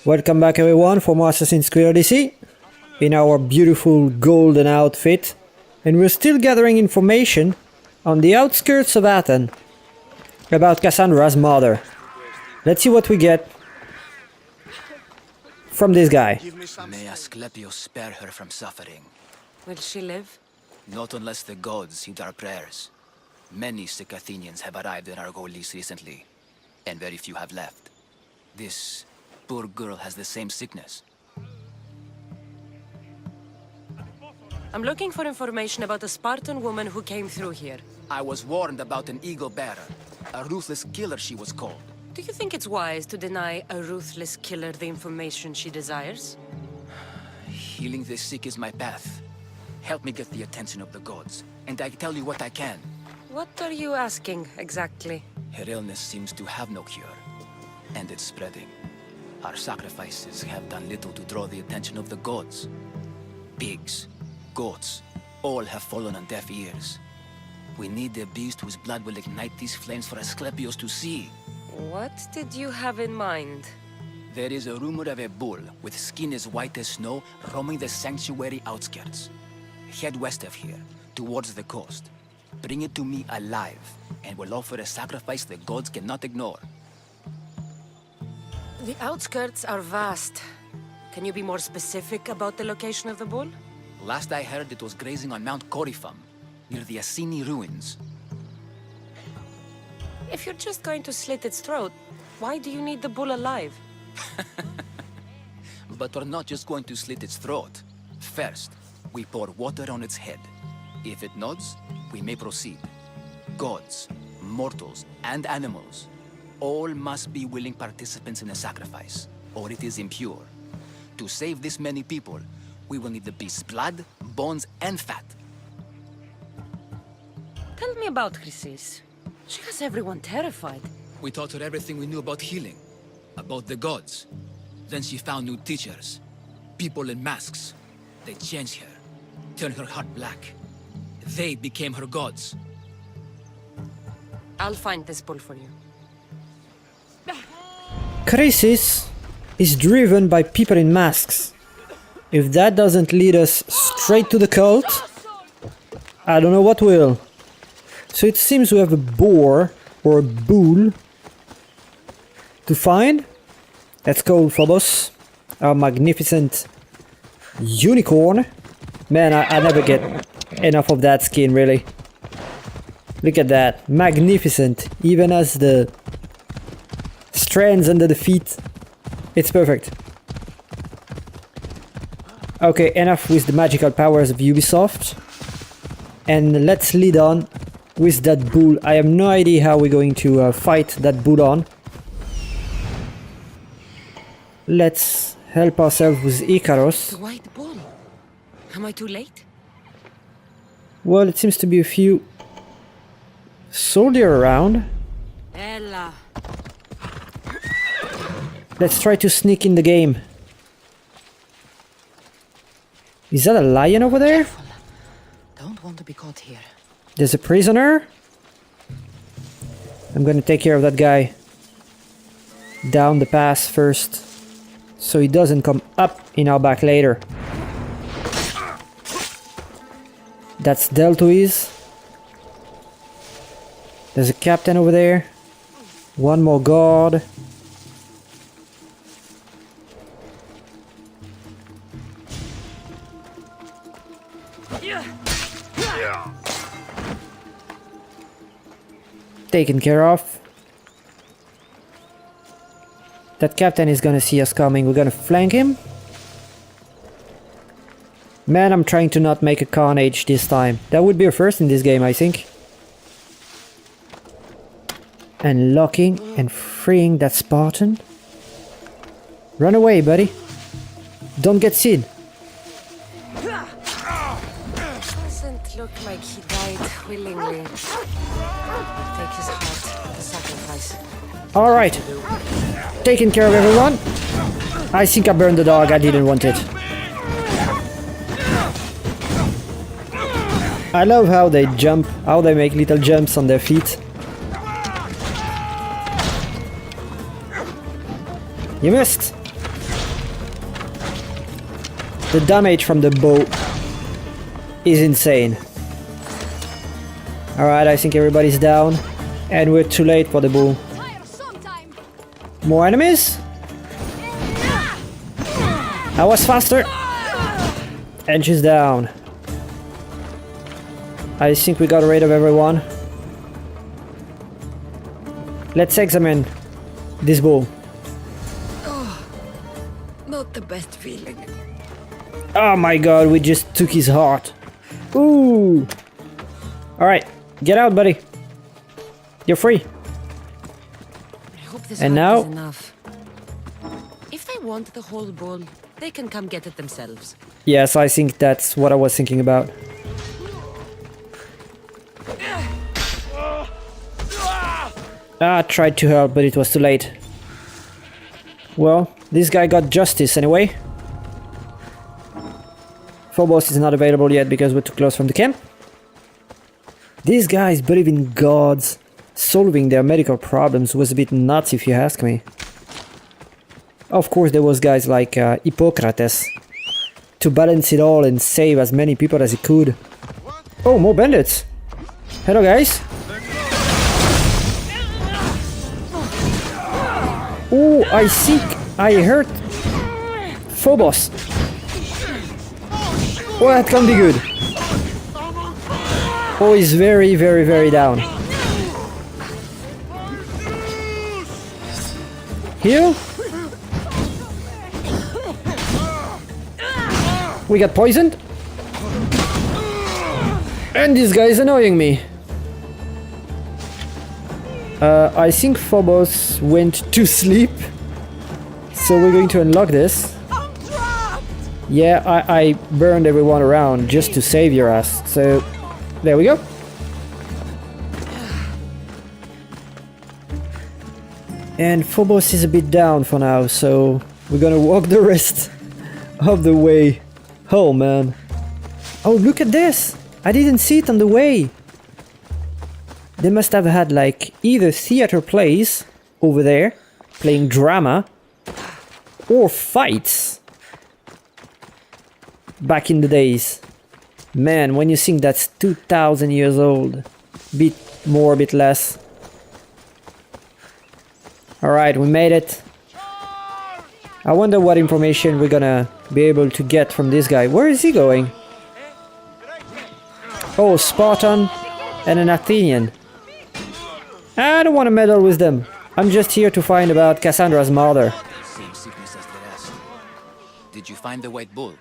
Welcome back everyone for more Assassin's Creed Odyssey in our beautiful golden outfit, and we're still gathering information on the outskirts of Athens about Kassandra's mother. Let's see what we get from this guy. May Asclepius spare her from suffering. Will she live? Not unless the gods heed our prayers. Many sick Athenians have arrived in Argolis recently, and very few have left. This poor girl has the same sickness. I'm looking for information about a Spartan woman who came through here. I was warned about an eagle bearer, a ruthless killer she was called. Do you think it's wise to deny a ruthless killer the information she desires? Healing the sick is my path. Help me get the attention of the gods, and I tell you what I can. What are you asking, exactly? Her illness seems to have no cure, and it's spreading. Our sacrifices have done little to draw the attention of the gods. Pigs, goats, all have fallen on deaf ears. We need a beast whose blood will ignite these flames for Asclepius to see. What did you have in mind? There is a rumor of a bull with skin as white as snow roaming the sanctuary outskirts. Head west of here, towards the coast. Bring it to me alive, and we'll offer a sacrifice the gods cannot ignore. The outskirts are vast. Can you be more specific about the location of the bull? Last I heard, it was grazing on Mount Corifum, near the Assini ruins. If you're just going to slit its throat, why do you need the bull alive? But we're not just going to slit its throat. First, we pour water on its head. If it nods, we may proceed. Gods, mortals, and animals, all must be willing participants in the sacrifice, or it is impure. To save this many people, we will need the beast's blood, bones, and fat. Tell me about Chrysis. She has everyone terrified. We taught her everything we knew about healing, about the gods. Then she found new teachers, people in masks. They changed her, turned her heart black. They became her gods. I'll find this bull for you. Chrysis is driven by people in masks. If that doesn't lead us straight to the cult, I don't know what will. So it seems we have a boar or a bull to find. Let's go, Phobos, our magnificent unicorn. Man, I never get enough of that skin, really. Look at that, magnificent, even as the strands under the feet. It's perfect. Okay, enough with the magical powers of Ubisoft. And let's lead on with that bull. I have no idea how we're going to fight that bull on. Let's help ourselves with Icarus. The white bull. Am I too late? Well, it seems to be a few soldiers around. Ella. Let's try to sneak in the game. Is that a lion over there? Careful. Don't want to be caught here. There's a prisoner. I'm gonna take care of that guy down the pass first, so he doesn't come up in our back later. That's dealt with. There's a captain over there. One more guard. Taken care of. That captain is gonna see us coming. We're gonna flank him. Man, I'm trying to not make a carnage this time. That would be a first in this game, I think. And locking and freeing that Spartan. Run away, buddy. Don't get seen. Doesn't look like he died willingly. I'll take his heart as a sacrifice. Alright. Taking care of everyone. I think I burned the dog. I didn't want it. I love how they jump, how they make little jumps on their feet. You missed! The damage from the bow is insane. Alright, I think everybody's down. And we're too late for the bow. More enemies? I was faster. And she's down. I think we got rid of everyone. Let's examine this bow. Not the best feeling. Oh my god, we just took his heart. Ooh. Alright, get out, buddy. You're free. I hope this And heart now- is enough. If they want the whole bowl, they can come get it themselves. Yes, I think that's what I was thinking about. I tried to help, but it was too late. Well, this guy got justice anyway. Phobos is not available yet because we're too close from the camp. These guys believe in gods. Solving their medical problems was a bit nuts if you ask me. Of course there was guys like Hippocrates to balance it all and save as many people as he could. Oh, more bandits! Hello guys! Oh, I hurt Phobos. Oh, that can be good. Oh, he's very, very, very down. Heal. We got poisoned. And this guy is annoying me. I think Phobos went to sleep. So we're going to unlock this. Yeah, I burned everyone around just to save your ass. So, there we go. And Phobos is a bit down for now, so we're gonna walk the rest of the way. Oh man. Oh, look at this! I didn't see it on the way. They must have had like either theater plays over there, playing drama, or fights back in the days. Man, when you think that's 2,000 years old, bit more, bit less. Alright, we made it. I wonder what information we're gonna be able to get from this guy. Where is he going? Oh, Spartan and an Athenian. I don't want to meddle with them. I'm just here to find about Kassandra's mother. Same sickness as the rest. Did you find the white bull?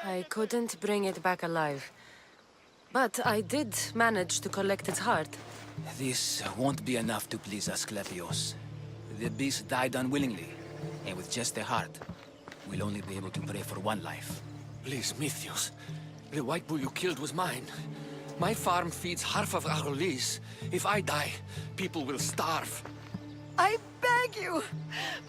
I couldn't bring it back alive. But I did manage to collect its heart. This won't be enough to please Asclepios. The beast died unwillingly, and with just the heart, we'll only be able to pray for one life. Please, Mythios. The white bull you killed was mine. My farm feeds half of our lease. If I die, people will starve. I beg you!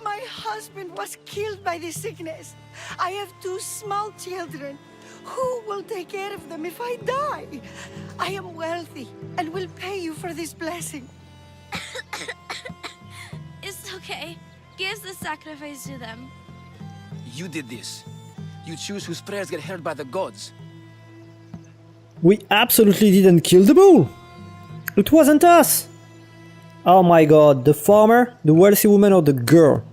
My husband was killed by this sickness. I have 2 small children. Who will take care of them if I die? I am wealthy and will pay you for this blessing. It's okay. Give the sacrifice to them. You did this. You choose whose prayers get heard by the gods. We absolutely didn't kill the bull. It wasn't us. Oh my god, the farmer, the wealthy woman, or the girl?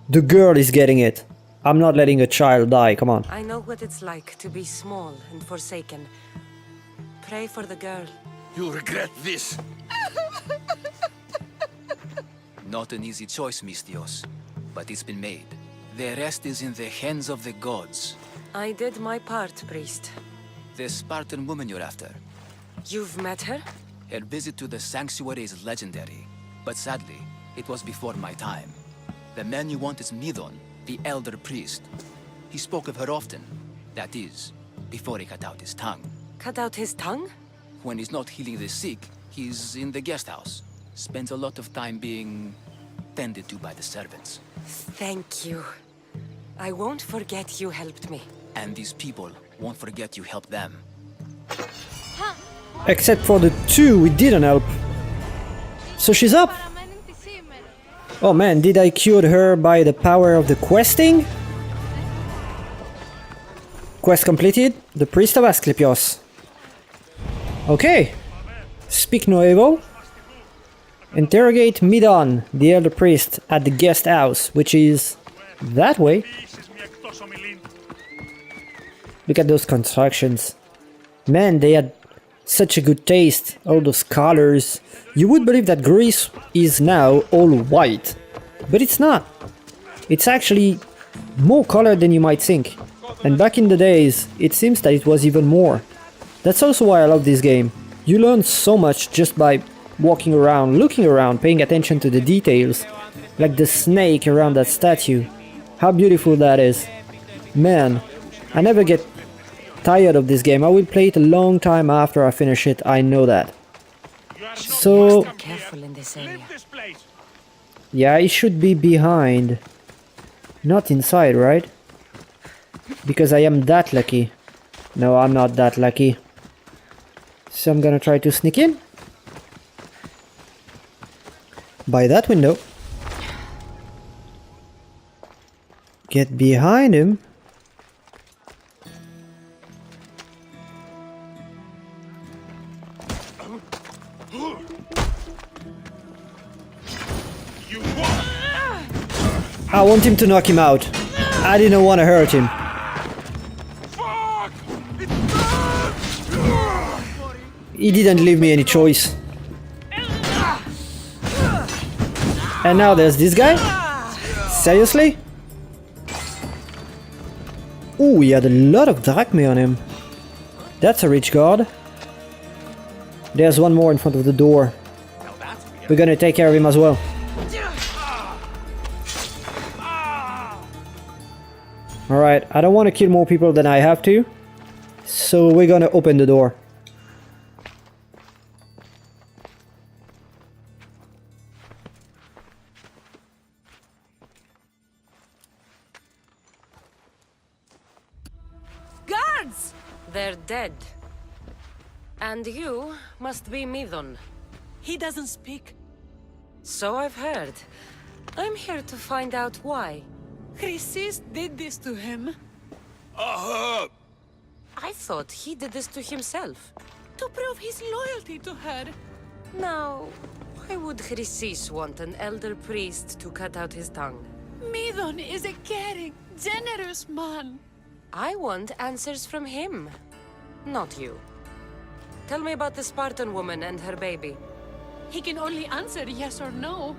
The girl is getting it. I'm not letting a child die, come on. I know what it's like to be small and forsaken. Pray for the girl. You'll regret this. Not an easy choice, Mystios, but it's been made. The rest is in the hands of the gods. I did my part, priest. The Spartan woman you're after. You've met her? Her visit to the sanctuary is legendary, but sadly, it was before my time. The man you want is Midon, the elder priest. He spoke of her often. That is, before he cut out his tongue. Cut out his tongue? When he's not healing the sick, he's in the guest house. Spends a lot of time being tended to by the servants. Thank you. I won't forget you helped me. And these people won't forget you helped them. Except for the 2 we didn't help. So she's up. Oh man, did I cure her by the power of the questing? Quest completed. The priest of Asclepios. Okay. Speak no evil. Interrogate Midon, the elder priest, at the guest house, which is that way. Look at those constructions. Man, they had such a good taste. All those colors. You would believe that Greece is now all white. But it's not. It's actually more colored than you might think. And back in the days, it seems that it was even more. That's also why I love this game. You learn so much just by walking around, looking around, paying attention to the details. Like the snake around that statue. How beautiful that is. Man, I never get tired of this game. I will play it a long time after I finish it, I know that. So, Careful in this area. yeah, it should be behind. Not inside, right? Because I am that lucky. No, I'm not that lucky. So I'm gonna try to sneak in. By that window. Get behind him. I want him to knock him out. I didn't want to hurt him. He didn't leave me any choice. And now there's this guy? Seriously? Ooh, he had a lot of drachmae on him. That's a rich guard. There's one more in front of the door. We're gonna take care of him as well. Alright, I don't want to kill more people than I have to. So we're gonna open the door. Guards! They're dead. And you must be Midon. He doesn't speak. So I've heard. I'm here to find out why. Chrysis did this to him. I thought he did this to himself. To prove his loyalty to her. Now, why would Chrysis want an elder priest to cut out his tongue? Midon is a caring, generous man. I want answers from him, not you. Tell me about the Spartan woman and her baby. He can only answer yes or no.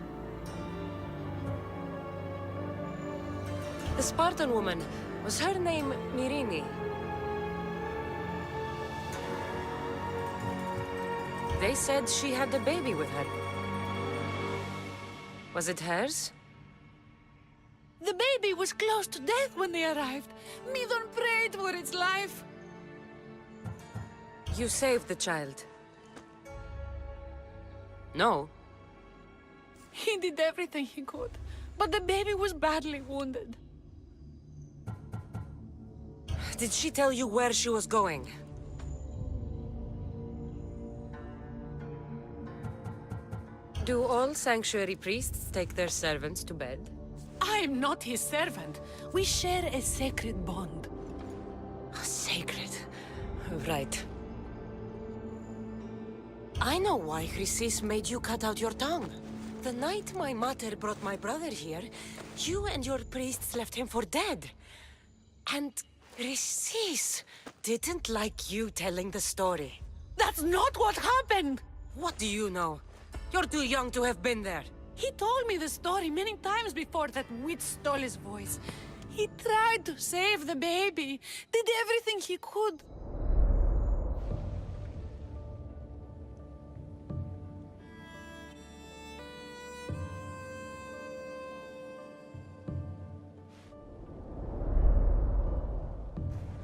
The Spartan woman, was her name Myrine? They said she had a baby with her. Was it hers? The baby was close to death when they arrived. Midon prayed for its life. You saved the child. No. He did everything he could, but the baby was badly wounded. Did she tell you where she was going? Do all sanctuary priests take their servants to bed? I'm not his servant. We share a sacred bond. Sacred. Right. I know why Chrysis made you cut out your tongue. The night my mater brought my brother here, you and your priests left him for dead. And Chrysis didn't like you telling the story. That's not what happened! What do you know? You're too young to have been there. He told me the story many times before that witch stole his voice. He tried to save the baby, did everything he could.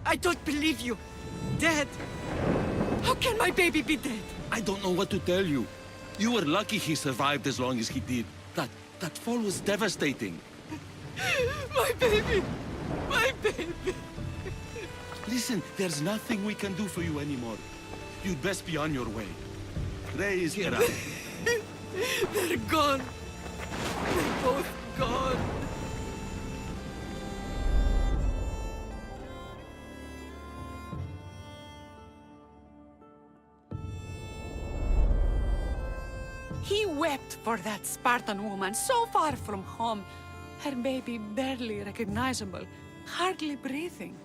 I don't believe you. Dead. How can my baby be dead? I don't know what to tell you. You were lucky he survived as long as he did. That fall was devastating. My baby! My baby! Listen, there's nothing we can do for you anymore. You'd best be on your way. Praise God. They're gone. They're both gone. He wept for that Spartan woman so far from home. Her baby barely recognizable, hardly breathing.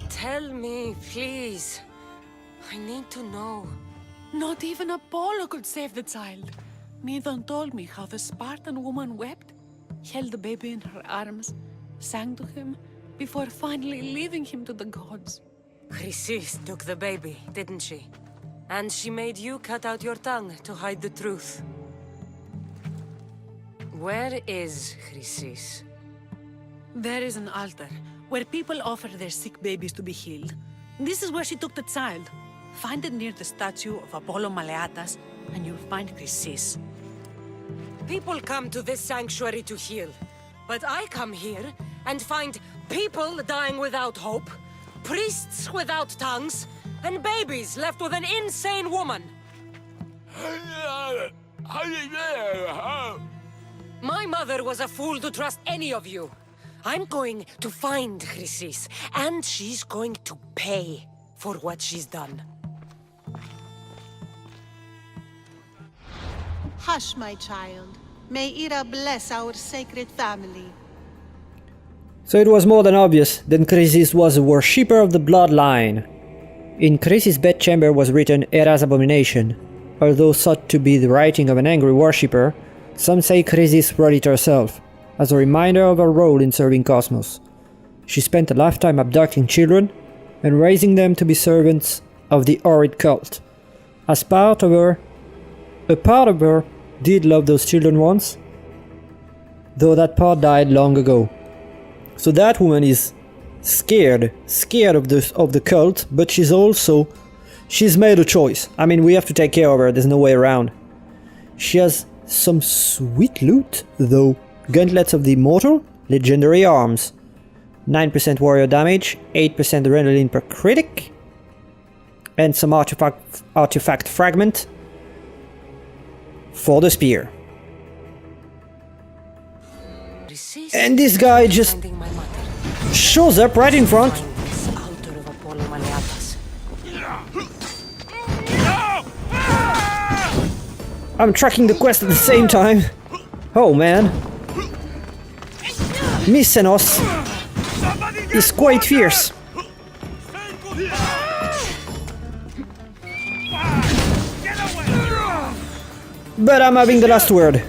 Tell me, please. I need to know. Not even Apollo could save the child. Neither told me how the Spartan woman wept, held the baby in her arms, sang to him, before finally leaving him to the gods. Chrysis took the baby, didn't she? And she made you cut out your tongue to hide the truth. Where is Chrysis? There is an altar, where people offer their sick babies to be healed. This is where she took the child. Find it near the statue of Apollo Maleatas, and you'll find Chrysis. People come to this sanctuary to heal. But I come here and find people dying without hope, priests without tongues, and babies left with an insane woman. My mother was a fool to trust any of you. I'm going to find Chrysis, and she's going to pay for what she's done. Hush, my child. May Ira bless our sacred family. So it was more than obvious that Chrysis was a worshipper of the bloodline. In Chrysis' bedchamber was written Hera's abomination. Although thought to be the writing of an angry worshipper, some say Chrysis wrote it herself, as a reminder of her role in serving Cosmos. She spent a lifetime abducting children and raising them to be servants of the horrid cult. As part of her, a part of her did love those children once, though that part died long ago. So that woman is scared of the cult, but she's made a choice. I mean, we have to take care of her, there's no way around. She has some sweet loot, though. Gauntlets of the Immortal, legendary arms, 9% warrior damage, 8% adrenaline per critic, and some artifact fragment for the spear. And this guy just shows up right in front. I'm tracking the quest at the same time. Oh man. Mycenos is quite fierce. But I'm having the last word.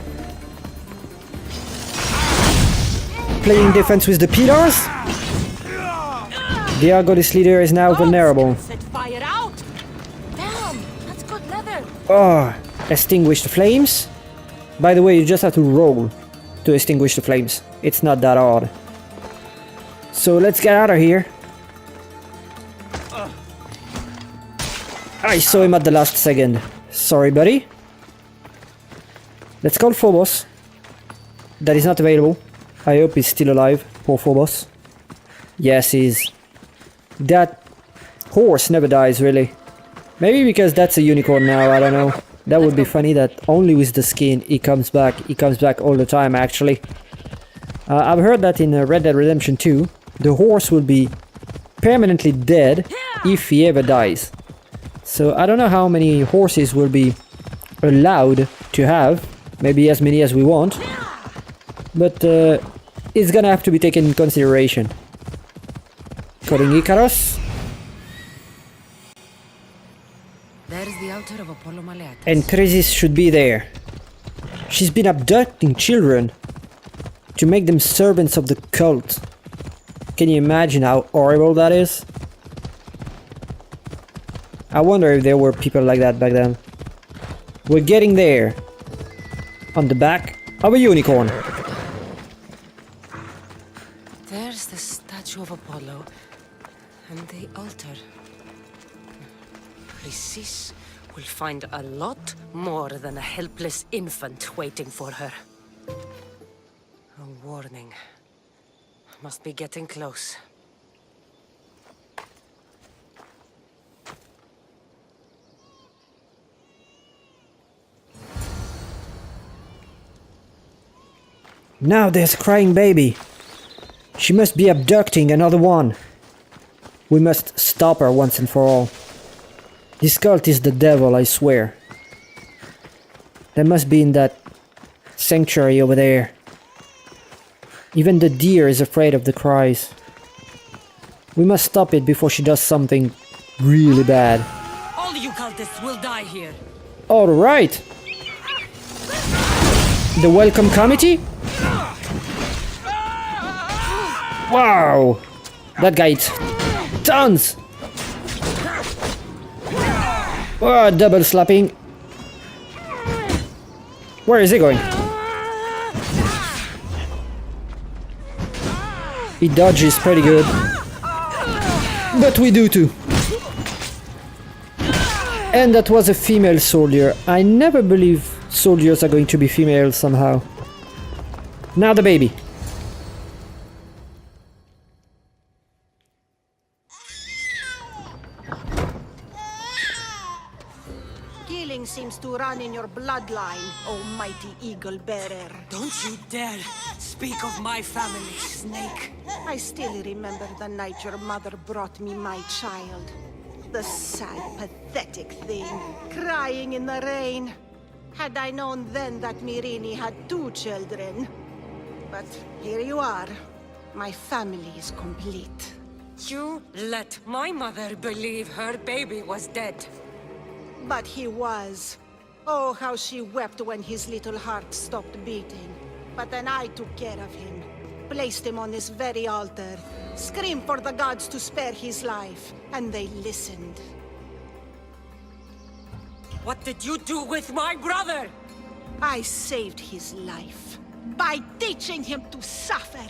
Playing defense with the pillars. The Argolis leader is now vulnerable. Oh, extinguish the flames. By the way, you just have to roll to extinguish the flames. It's not that hard. So let's get out of here. I saw him at the last second. Sorry, buddy. Let's call Phobos. That is not available. I hope he's still alive. Poor Phobos. Yes, he is. That horse never dies, really. Maybe because that's a unicorn now, I don't know. That would be funny that only with the skin he comes back. He comes back all the time, actually. I've heard that in Red Dead Redemption 2, the horse will be permanently dead if he ever dies. So I don't know how many horses will be allowed to have. Maybe as many as we want. But it's gonna have to be taken in consideration. Calling Icarus. There's the altar of Apollo Maleatas. And Chrysis should be there. She's been abducting children to make them servants of the cult. Can you imagine how horrible that is? I wonder if there were people like that back then. We're getting there. On the back of a unicorn. There's the statue of Apollo and the altar. Chrysis will find a lot more than a helpless infant waiting for her. A warning. Must be getting close. Now there's a crying baby. She must be abducting another one. We must stop her once and for all. This cult is the devil, I swear. They must be in that sanctuary over there. Even the deer is afraid of the cries. We must stop it before she does something really bad. All you cultists will die here. Alright! The welcome committee? Wow! That guy eats tons! Oh, double slapping. Where is he going? He dodges pretty good. But we do too. And that was a female soldier. I never believe soldiers are going to be female somehow. Now the baby. Killing seems to run in your bloodline, oh mighty eagle bearer. Don't you dare speak of my family, Snake. I still remember the night your mother brought me my child. The sad, pathetic thing, crying in the rain. Had I known then that Myrini had 2 children. But here you are. My family is complete. You let my mother believe her baby was dead. But he was. Oh, how she wept when his little heart stopped beating. But then I took care of him. Placed him on this very altar. Screamed for the gods to spare his life. And they listened. What did you do with my brother? I saved his life. By teaching him to suffer.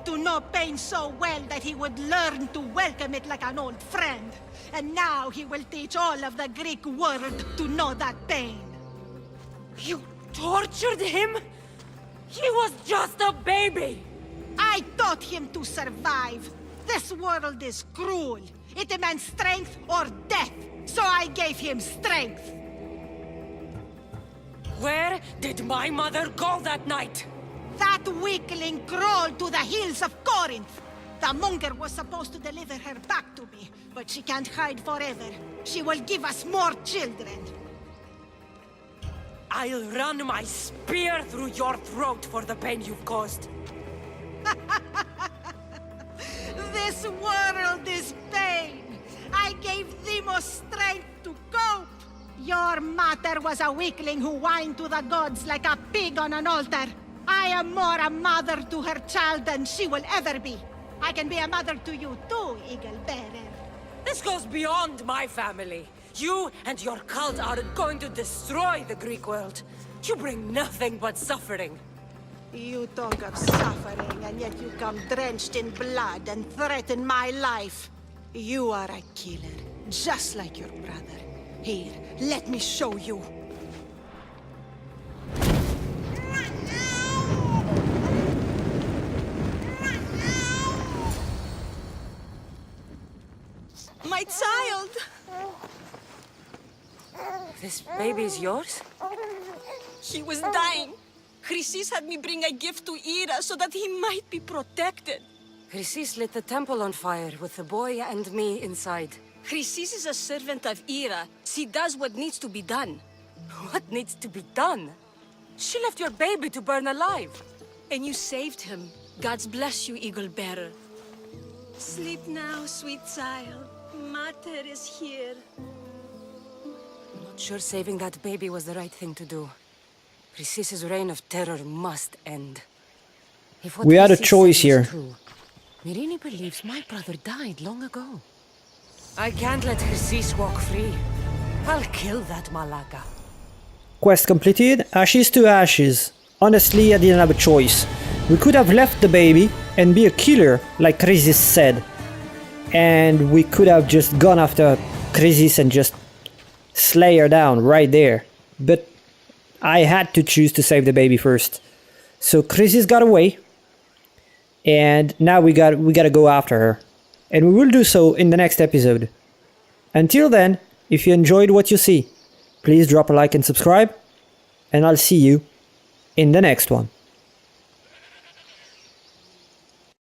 To know pain so well that he would learn to welcome it like an old friend. And now he will teach all of the Greek world to know that pain. You tortured him? He was just a baby! I taught him to survive. This world is cruel. It demands strength or death. So I gave him strength. Where did my mother go that night? That weakling crawled to the hills of Corinth. The monger was supposed to deliver her back to me, but she can't hide forever. She will give us more children. I'll run my spear through your throat for the pain you've caused. This world is pain. I gave Demos strength to cope. Your mother was a weakling who whined to the gods like a pig on an altar. I am more a mother to her child than she will ever be. I can be a mother to you too, Eagle Bearer. This goes beyond my family. You and your cult are going to destroy the Greek world. You bring nothing but suffering. You talk of suffering, and yet you come drenched in blood and threaten my life. You are a killer, just like your brother. Here, let me show you. My child! This baby's yours? He was dying. Chrysis had me bring a gift to Ira so that he might be protected. Chrysis lit the temple on fire with the boy and me inside. Chrysis is a servant of Ira. She does what needs to be done. What needs to be done? She left your baby to burn alive. And you saved him. Gods bless you, Eagle Bearer. Sleep now, sweet child. Mater is here. I'm not sure saving that baby was the right thing to do. Chrysis' reign of terror must end. If what We had a Chrysis choice said is here. true, Myrini believes my brother died long ago. I can't let Chrysis walk free. I'll kill that Malaka. Quest completed. Ashes to ashes. Honestly, I didn't have a choice. We could have left the baby and be a killer, like Chrysis said. And we could have just gone after Chrysis and just slay her down right there. But I had to choose to save the baby first. So Chrysis got away. And now we gotta go after her. And we will do so in the next episode. Until then, if you enjoyed what you see, please drop a like and subscribe. And I'll see you in the next one.